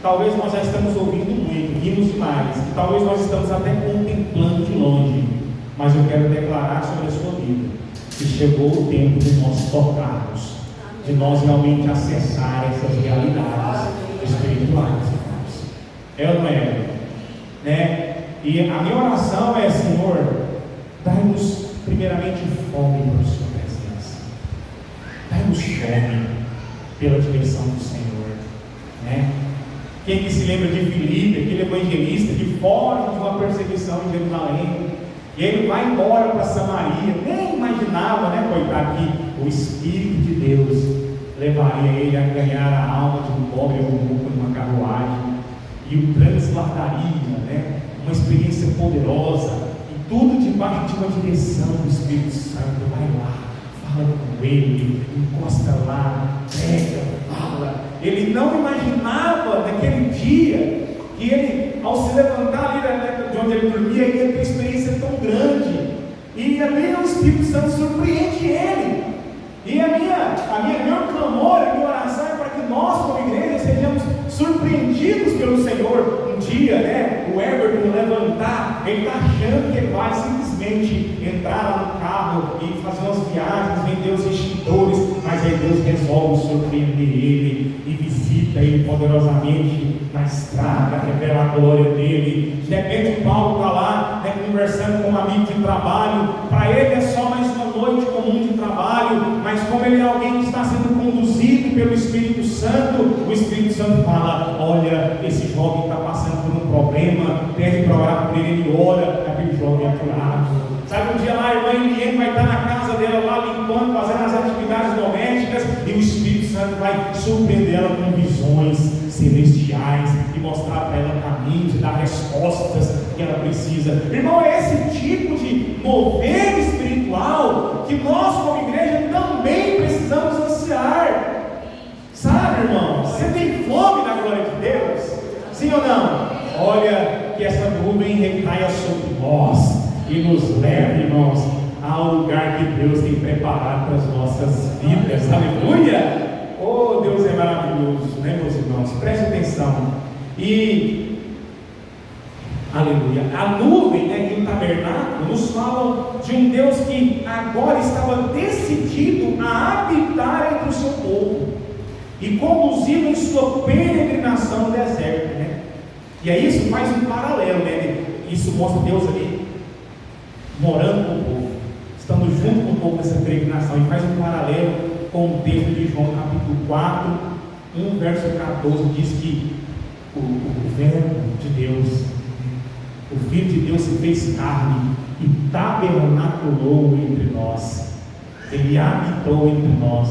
Talvez nós já estamos ouvindo muito, vimos demais, e talvez nós estamos até contemplando de longe, mas eu quero declarar sobre a sua vida que chegou o tempo de nós tocarmos, de nós realmente acessar essas realidades espirituais, irmãos. É ou não é? Né? E a minha oração é: Senhor, dai-nos primeiramente fome por sua presença, dai-nos fome pela direção do Senhor, né? Quem que se lembra de Filipe, aquele evangelista que foge de uma perseguição em Jerusalém, e ele vai embora para Samaria, nem imaginava, né, coitado, que o Espírito de Deus levaria ele a ganhar a alma de um pobre eunuco numa carruagem, e o transladaria, né, uma experiência poderosa, e tudo debaixo de uma direção do Espírito Santo. Vai lá, fala com ele, encosta lá, prega, fala. Ele não imaginava naquele dia que ele, ao se levantar ali de onde ele dormia, ia ter uma experiência tão grande, e ali o Espírito Santo surpreende ele. E meu clamor, a minha oração é para que nós, como igreja, sejamos surpreendidos pelo Senhor. Um dia, né, o Everton levantar, ele está achando que ele vai simplesmente entrar lá no carro e fazer umas viagens, vender os extintores, mas aí Deus resolve surpreender ele e visita ele poderosamente na estrada, revela a glória dele. De repente o Paulo está lá, né, conversando com um amigo de trabalho, para ele é só mais uma noite comum de trabalho, mas como ele é alguém que está sendo conduzido pelo Espírito Santo, o Espírito Santo fala: olha, esse jovem está passando por um problema, pede para orar por ele, ele ora, aquele jovem é curado. Sabe, um dia lá a irmã Eliane vai estar na casa dela lá limpando, fazendo as atividades domésticas, e o Espírito Santo vai surpreender ela com visões celestiais e mostrar para ela caminhos e dar respostas que ela precisa. Irmão, é esse tipo de mover espiritual que nós, como igreja, também precisamos ansiar. Sabe, irmão, você tem fome da glória de Deus? Sim ou não? Olha, que essa nuvem recaia sobre nós e nos leve, irmãos, ao lugar que Deus tem preparado para as nossas vidas. Aleluia! Oh, Deus é maravilhoso, né, meus irmãos? Preste atenção. E, aleluia, a nuvem, né, em tabernáculo nos fala de um Deus que agora estava decidido a habitar entre o seu povo e conduzi-lo em sua peregrinação no deserto, né? E aí isso faz um paralelo, né? Isso mostra Deus ali morando com o povo, estando junto com o povo nessa peregrinação, e faz um paralelo com o texto de João capítulo 4, 1 verso 14, diz que o verbo de Deus, o Filho de Deus se fez carne e tabernaculou entre nós, ele habitou entre nós,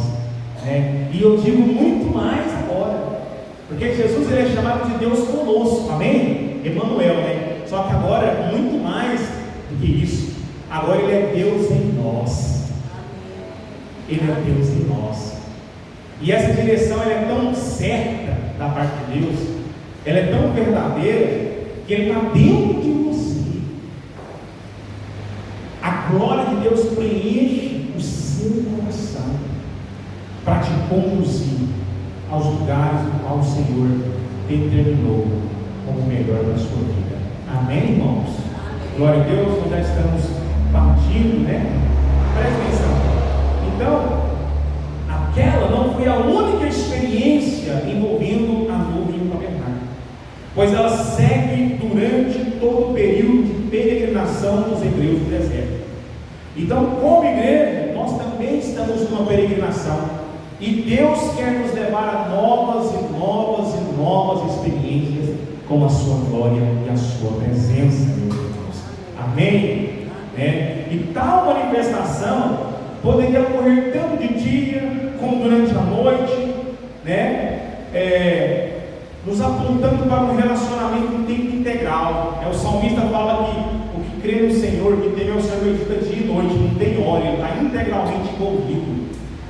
né? E eu digo muito mais agora, porque Jesus, ele é chamado de Deus conosco, amém? Emmanuel, né? Só que agora, muito mais do que isso, agora ele é Deus em nós. Ele é Deus em nós. E essa direção, ela é tão certa da parte de Deus, ela é tão verdadeira, que Ele está dentro de você. A glória de Deus preenche o seu coração para te conduzir aos lugares do qual o Senhor determinou como o melhor da sua vida. Amém, irmãos? Amém. Glória a Deus, nós já estamos partindo, né? Presta atenção. Então, aquela não foi a única experiência envolvendo a nuvem e o tabernáculo, pois ela segue durante todo o período de peregrinação dos hebreus do deserto. Então, como igreja, nós também estamos numa peregrinação, e Deus quer nos levar a novas e novas e novas experiências com a sua glória e a sua presença, meus irmãos. Amém? E tal manifestação poderia ocorrer tanto como durante a noite, né? Nos apontando para um relacionamento em tempo integral. O salmista fala que o que crê no Senhor, que teme ao Senhor, medita dia e noite, não tem hora, ele está integralmente envolvido.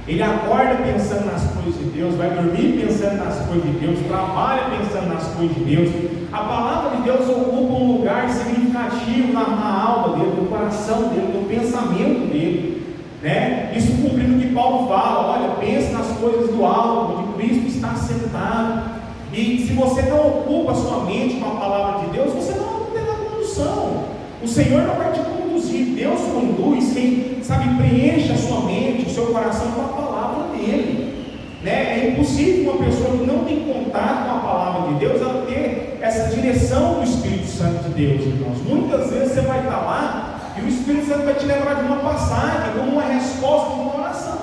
Ele acorda pensando nas coisas de Deus, vai dormir pensando nas coisas de Deus, trabalha pensando nas coisas de Deus. A palavra de Deus ocupa um lugar significativo na alma dele, no coração dele, no pensamento dele, né? Isso cumprindo o que Paulo fala: olha, pense nas coisas do alto, onde Cristo está sentado. E se você não ocupa a sua mente com a palavra de Deus, você não terá condução. O Senhor não vai te conduzir, Deus conduz. Quem sabe preenche a sua mente, o seu coração com a palavra dele, né? É impossível uma pessoa que não tem contato com a palavra de Deus ela ter essa direção do Espírito Santo de Deus, irmãos. Muitas vezes você vai estar lá e o Espírito Santo vai te lembrar de uma passagem como uma resposta de uma oração,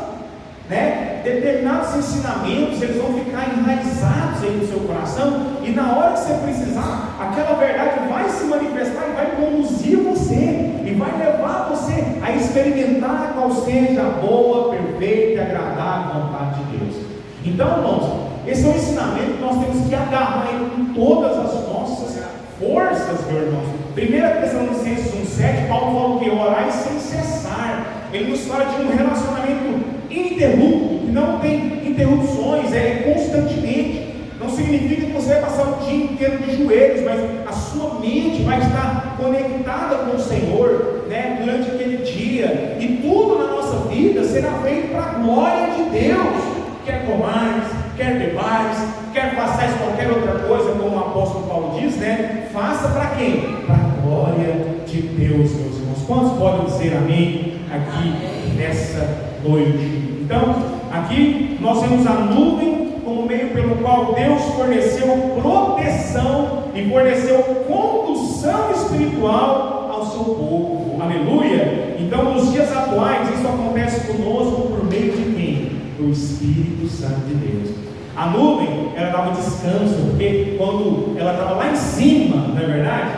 né? Determinados ensinamentos eles vão ficar enraizados aí no seu coração, e na hora que você precisar, aquela verdade vai se manifestar e vai conduzir você, e vai levar você a experimentar qual seja a boa, perfeita e agradável vontade de Deus. Então, irmãos, esse é um ensinamento que nós temos que agarrar com todas as nossas forças, meus irmãos. 1 Tessalonicenses 1,7, Paulo fala que orai sem cessar. Ele nos fala de um relacionamento ininterrupto, que não tem interrupções, é constantemente. Não significa que você vai passar o dia inteiro de joelhos, mas a sua mente vai estar conectada com o Senhor, né, durante aquele dia, e tudo na nossa vida será feito para a glória de Deus. Quer comais, quer bebais, quer façais qualquer outra coisa, como o apóstolo Paulo diz, né? Faça para quem? Para a glória de Deus, meus irmãos. Quantos podem dizer amém aqui nessa noite? Então, aqui nós vemos a nuvem como meio pelo qual Deus forneceu proteção e forneceu condução espiritual ao seu povo. Aleluia! Então, nos dias atuais, isso acontece conosco por meio de quem? Do Espírito Santo de Deus. A nuvem, ela dava descanso, porque quando ela estava lá em cima, não é verdade?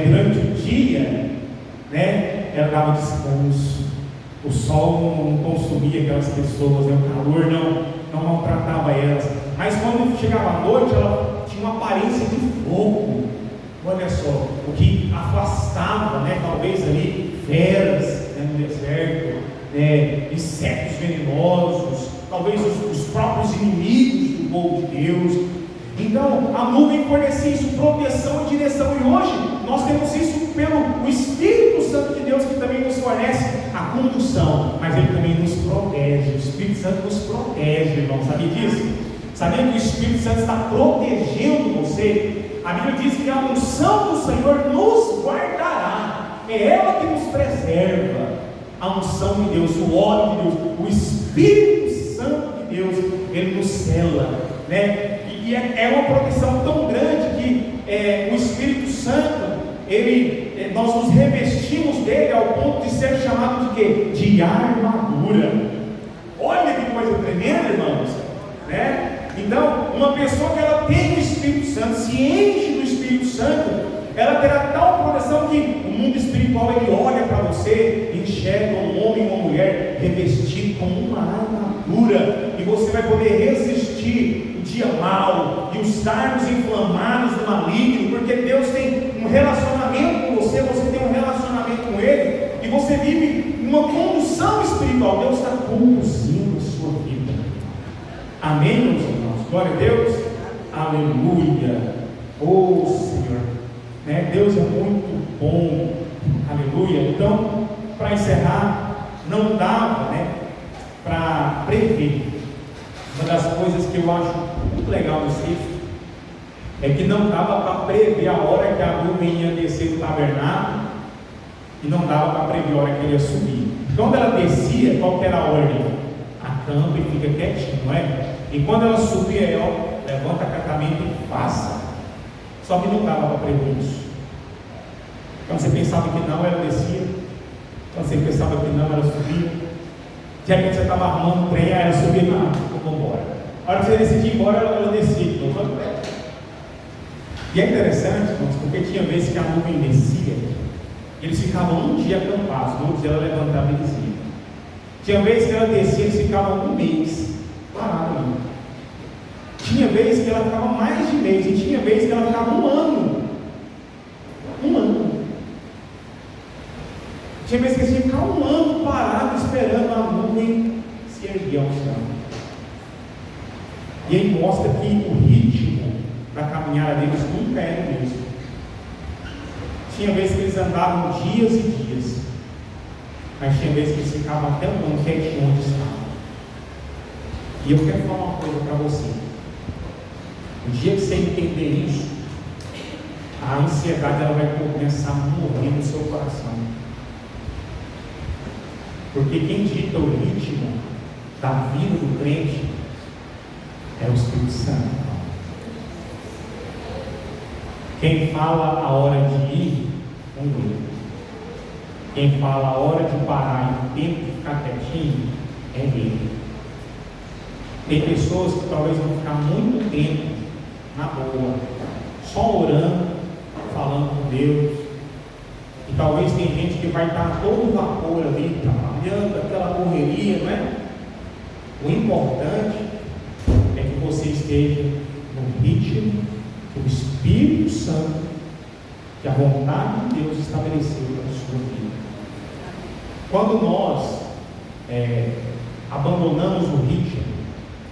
Durante o dia, né, ela dava descanso. O sol não consumia aquelas pessoas, né? O calor não maltratava elas. Mas quando chegava a noite, ela tinha uma aparência de fogo. Olha só, o que afastava, né, talvez ali feras, né, no deserto, insetos venenosos, talvez os próprios inimigos do povo de Deus. Então a nuvem fornecia isso, proteção e direção, e hoje nós temos isso pelo Espírito Santo de Deus, que também nos fornece a condução, mas ele também nos protege. O Espírito Santo nos protege, irmão, sabia disso? Sabia que o Espírito Santo está protegendo você? A Bíblia diz que a unção do Senhor nos guardará, é ela que nos preserva. A unção de Deus, o óleo de Deus, o Espírito Santo de Deus, ele nos cela, né? E é uma proteção tão grande que o Espírito Santo, nós nos revestimos dele ao ponto de ser chamado de quê? De armadura. Olha que coisa tremenda, irmãos, né? Então, uma pessoa que ela tem o Espírito Santo, se enche do Espírito Santo, ela terá tal proteção que o mundo espiritual ele olha para você e enxerga um homem ou uma mulher revestido com uma armadura, e você vai poder resistir o dia mau e os dardos inflamados do maligno, porque Deus tem um relacionamento com você, você tem um relacionamento com Ele, e você vive uma condução espiritual. Deus está conduzindo a sua vida. Amém, meus irmãos? Glória a Deus. Aleluia. Oh Senhor, né? Deus é muito bom. Aleluia. Então, para encerrar, não dava, né, para prever. Uma das coisas que eu acho muito legal nesse texto é que não dava para prever a hora que a nuvem ia descer do tabernáculo, e não dava para prever a hora que ele ia subir. Quando ela descia, qual que era a ordem? Acampa e fica quietinho, não é? E quando ela subia, levanta acampamento e faça. Só que não dava para prever isso. Quando você pensava que não, ela descia. Quando você pensava que não, ela subia. De repente você estava arrumando o trem, aí ela subia e não, vamos embora. A hora que você decidia ir embora, ela descia. E é interessante, irmãos, porque tinha vezes que a nuvem descia, eles ficavam um dia acampados, no outro dia ela levantava e descia. Tinha vezes que ela descia e ficava um mês parada ali. Tinha vezes que ela ficava mais de mês, e tinha vezes que ela ficava um ano. Um ano. Tinha vezes que você tinha que ficar um ano parado esperando a nuvem se erguer ao céu. E aí mostra que o ritmo da caminhada deles nunca era o mesmo. Tinha vezes que eles andavam dias e dias, mas tinha vezes que eles ficavam até um ano quietinho onde estavam. E eu quero falar uma coisa para você. O dia que você entender isso, a ansiedade ela vai começar a morrer no seu coração. Porque quem dita o ritmo da vida do crente é o Espírito Santo. Quem fala a hora de ir, não vê. Quem fala a hora de parar e o tempo de ficar quietinho, é Ele. Tem pessoas que talvez vão ficar muito tempo na boa, só orando, falando com Deus. E talvez tem gente que vai estar todo vapor ali, trabalhando, aquela correria, não é? O importante é que você esteja no ritmo que o Espírito Santo, que a vontade de Deus estabeleceu para a sua vida. Quando nós abandonamos o ritmo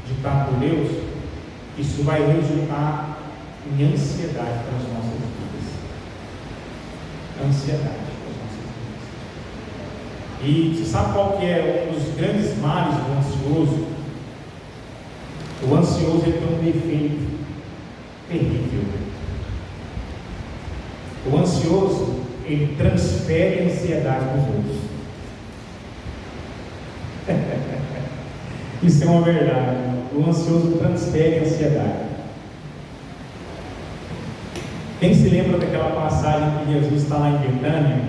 de estar por Deus, isso vai resultar em ansiedade para as nossas vidas. Ansiedade para as nossas vidas. E você sabe qual que é um dos grandes males do ansioso? O ansioso ele tem um defeito terrível. O ansioso ele transfere a ansiedade para os outros. Isso é uma verdade. O ansioso transfere a ansiedade. Quem se lembra daquela passagem que Jesus está lá em Betânia?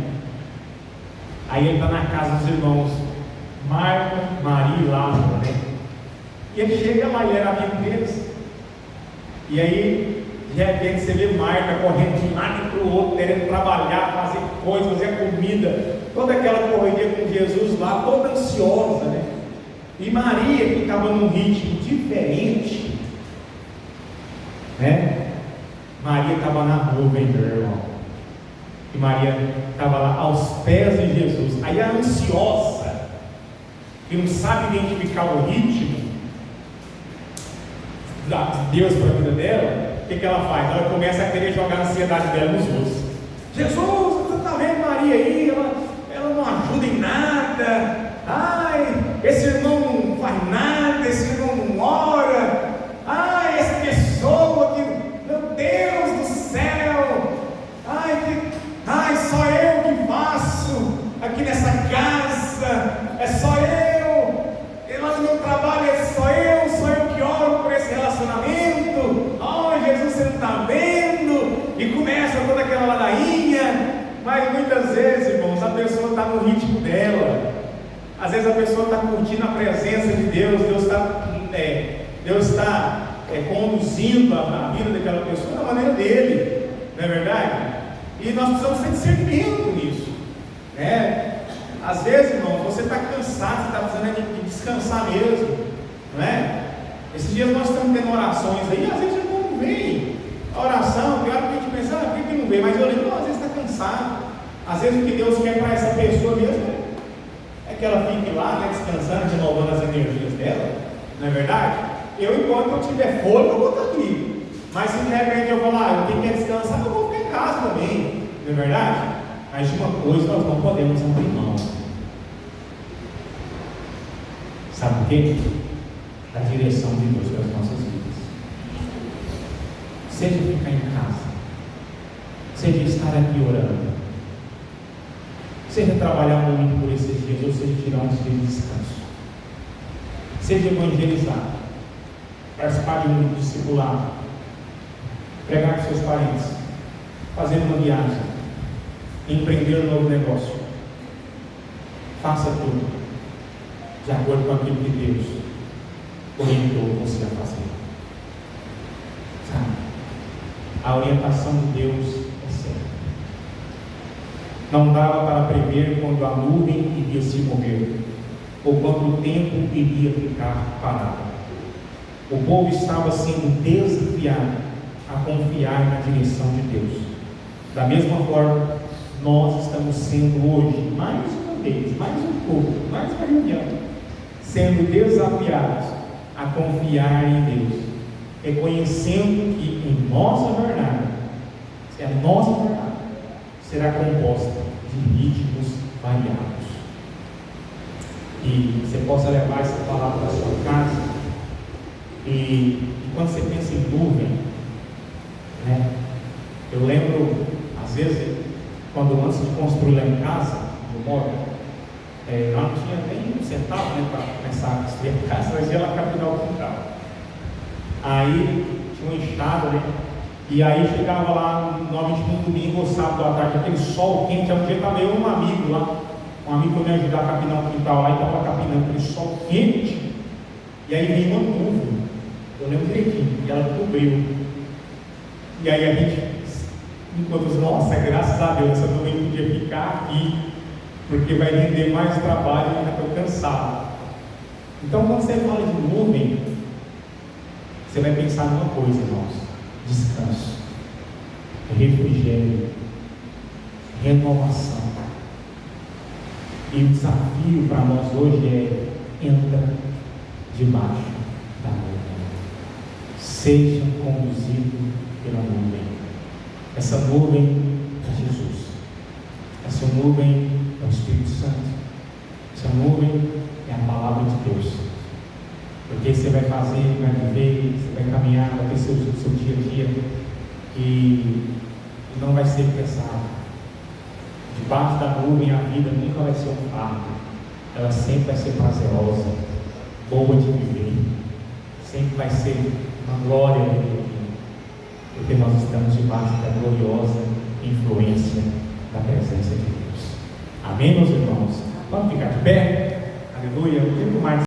Aí ele está na casa dos irmãos Marta, Maria e Lázaro, né? E ele chega lá, ele era amigo deles. E aí, de repente, você vê Marta correndo de um lado para o outro, querendo trabalhar, fazer coisas, fazer comida, toda aquela correria com Jesus lá, toda ansiosa, né? E Maria, que estava num ritmo diferente, né? Maria estava na nuvem, meu irmão. E Maria estava lá aos pés de Jesus. Aí a ansiosa, que não sabe identificar o ritmo de Deus para a vida dela, o que ela faz? Ela começa a querer jogar a ansiedade dela nos outros. Jesus, você está vendo Maria aí? Ela não ajuda em nada. Ai, esse irmão não faz nada, esse irmão não ora. Ai, essa pessoa que, meu Deus do céu. Ai, só eu que faço aqui nessa casa. É só eu. Lá no meu trabalho é só eu que oro por esse relacionamento. Ai, Jesus, você não está vendo? E começa toda aquela ladainha. Mas muitas vezes, irmãos, a pessoa está no ritmo dela. Às vezes a pessoa está curtindo a presença de Deus. Deus está conduzindo a vida daquela pessoa da maneira dele, não é verdade? E nós precisamos ter discernimento nisso, né? Às vezes, irmão, você está cansado, você está precisando de descansar mesmo, não é? Esses dias nós estamos tendo orações aí, às vezes não vem a oração, tem hora que a gente pensa, por que não vem? Mas eu lembro, às vezes está cansado. Às vezes o que Deus quer para essa pessoa mesmo é que ela fique lá, né, descansando, renovando as energias dela, não é verdade? Enquanto eu tiver fôlego, eu vou estar aqui. Mas se de repente eu falar, eu tenho que descansar, eu vou ficar em casa também, não é verdade? Mas de uma coisa nós não podemos abrir mão. Sabe o quê? Da direção de Deus para as nossas vidas. Seja ficar em casa, seja estar aqui orando, seja trabalhar muito por esses dias, ou seja tirar uns dias de descanso, seja evangelizar, participar de um discipulado, pregar com seus parentes, fazer uma viagem, empreender um novo negócio. Faça tudo de acordo com aquilo que Deus orientou você a fazer. Sabe? A orientação de Deus é certa. Não dava para prever quando a nuvem iria se mover. ou quando o tempo iria ficar parado. O povo estava sendo desafiado a confiar na direção de Deus. Da mesma forma, nós estamos sendo hoje, mais uma vez, mais um pouco, mais uma reunião, sendo desafiados a confiar em Deus, reconhecendo que em nossa jornada, a nossa jornada será composta de ritmos variados. E você possa levar essa palavra para a sua casa, e quando você pensa em nuvem, né, eu lembro, às vezes, quando antes de construir lá em casa, eu moro, lá não tinha nem um centavo, né, para começar a construir a casa, mas ia lá capinar o quintal. Aí tinha uma enxada, né? E aí chegava lá, normalmente no domingo ou sábado à tarde, aquele sol quente. Um dia estava eu e um amigo lá, um amigo que me ajudar a capinar o quintal lá, e estava capinando aquele sol quente. E aí veio uma nuvem, eu lembro direitinho, e ela cobriu. E aí a gente, enquanto nossa, graças a Deus, essa nuvem podia ficar aqui, porque vai render mais trabalho e ainda estou cansado. Então, quando você fala de nuvem, você vai pensar numa coisa, irmãos: descanso, refrigério, renovação. E o desafio para nós hoje é: entra debaixo da nuvem, seja conduzido pela nuvem. Essa nuvem é Jesus, essa nuvem é o Espírito Santo, essa nuvem é a palavra de Deus. Porque você vai fazer, vai viver, você vai caminhar, vai ter seu dia a dia, e não vai ser pesado. Debaixo da nuvem a vida nunca vai ser um fardo, ela sempre vai ser prazerosa, boa de viver, sempre vai ser uma glória de viver, porque nós estamos debaixo da gloriosa influência da presença de Deus. Amém, meus irmãos? Vamos ficar de pé? Aleluia. O tempo mais